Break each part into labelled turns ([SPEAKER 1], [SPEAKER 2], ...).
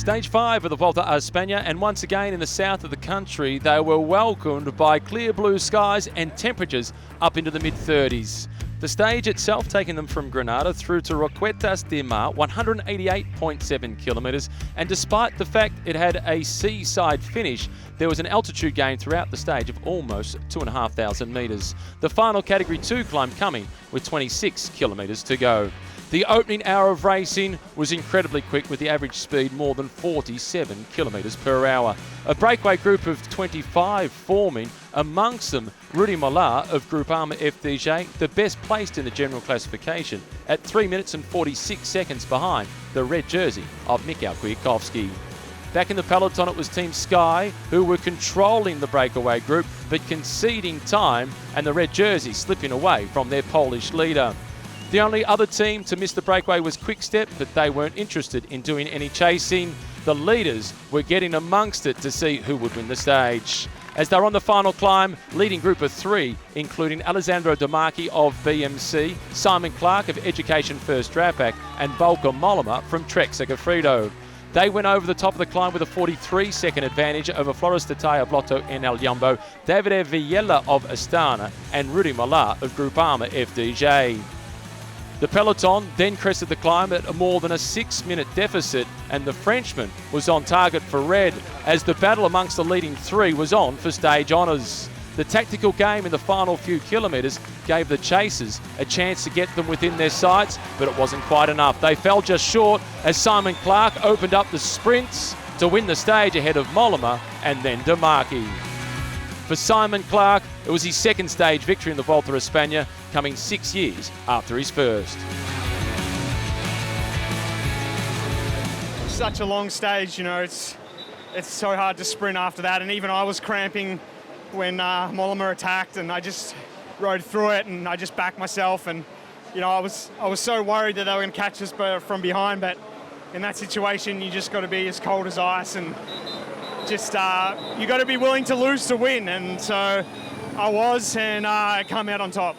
[SPEAKER 1] Stage 5 of the Vuelta a España, and once again in the south of the country, they were welcomed by clear blue skies and temperatures up into the mid-30s. The stage itself taking them from Granada through to Roquetas de Mar, 188.7 kilometres, and despite the fact it had a seaside finish, there was an altitude gain throughout the stage of almost 2,500 metres. The final Category 2 climb coming with 26 kilometres to go. The opening hour of racing was incredibly quick, with the average speed more than 47 kilometres per hour. A breakaway group of 25 forming, amongst them Rudy Molard of Group Arma FDJ, the best placed in the general classification, at 3 minutes and 46 seconds behind the red jersey of Mikhail Kwiatkowski. Back in the peloton, it was Team Sky who were controlling the breakaway group but conceding time, and the red jersey slipping away from their Polish leader. The only other team to miss the breakaway was Quick-Step, but they weren't interested in doing any chasing. The leaders were getting amongst it to see who would win the stage. As they're on the final climb, leading group of 3, including Alessandro De Marchi of BMC, Simon Clarke of Education First Draft Pack, and Volker Mollema from Trek Segafredo. They went over the top of the climb with a 43-second advantage over Flores de Taya Blotto and El Jumbo, Davide Villela of Astana, and Rudy Molard of Group Arma FDJ. The peloton then crested the climb at a more than a 6-minute deficit, and the Frenchman was on target for red as the battle amongst the leading 3 was on for stage honours. The tactical game in the final few kilometres gave the chasers a chance to get them within their sights, but it wasn't quite enough. They fell just short as Simon Clarke opened up the sprints to win the stage ahead of Mollema and then De Marchi. For Simon Clarke, it was his second stage victory in the Vuelta a España, coming 6 years after his first.
[SPEAKER 2] Such a long stage, you know, it's so hard to sprint after that, and even I was cramping when Mollema attacked, and I just rode through it, and I just backed myself, and you know, I was so worried that they were going to catch us from behind, but in that situation you just got to be as cold as ice, and just you got to be willing to lose to win, and so I was, and I come out on top.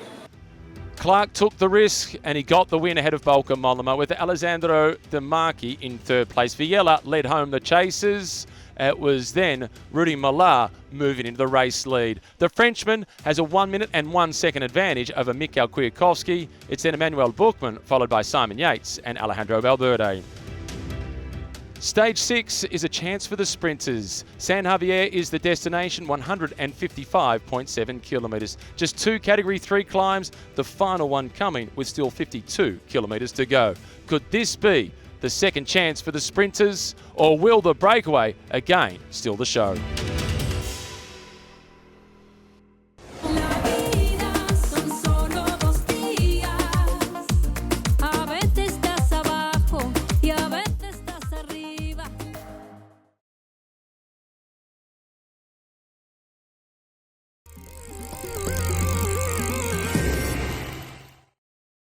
[SPEAKER 1] Clarke took the risk and he got the win ahead of Volker Mollema, with Alessandro De Marchi in third place. Villela led home the chasers. It was then Rudy Molard moving into the race lead. The Frenchman has a 1 minute and 1 second advantage over Mikhail Kwiatkowski. It's then Emmanuel Buchmann, followed by Simon Yates and Alejandro Valverde. Stage 6 is a chance for the sprinters. San Javier is the destination, 155.7 kilometres. Just 2 Category 3 climbs, the final one coming with still 52 kilometres to go. Could this be the second chance for the sprinters, or will the breakaway again steal the show?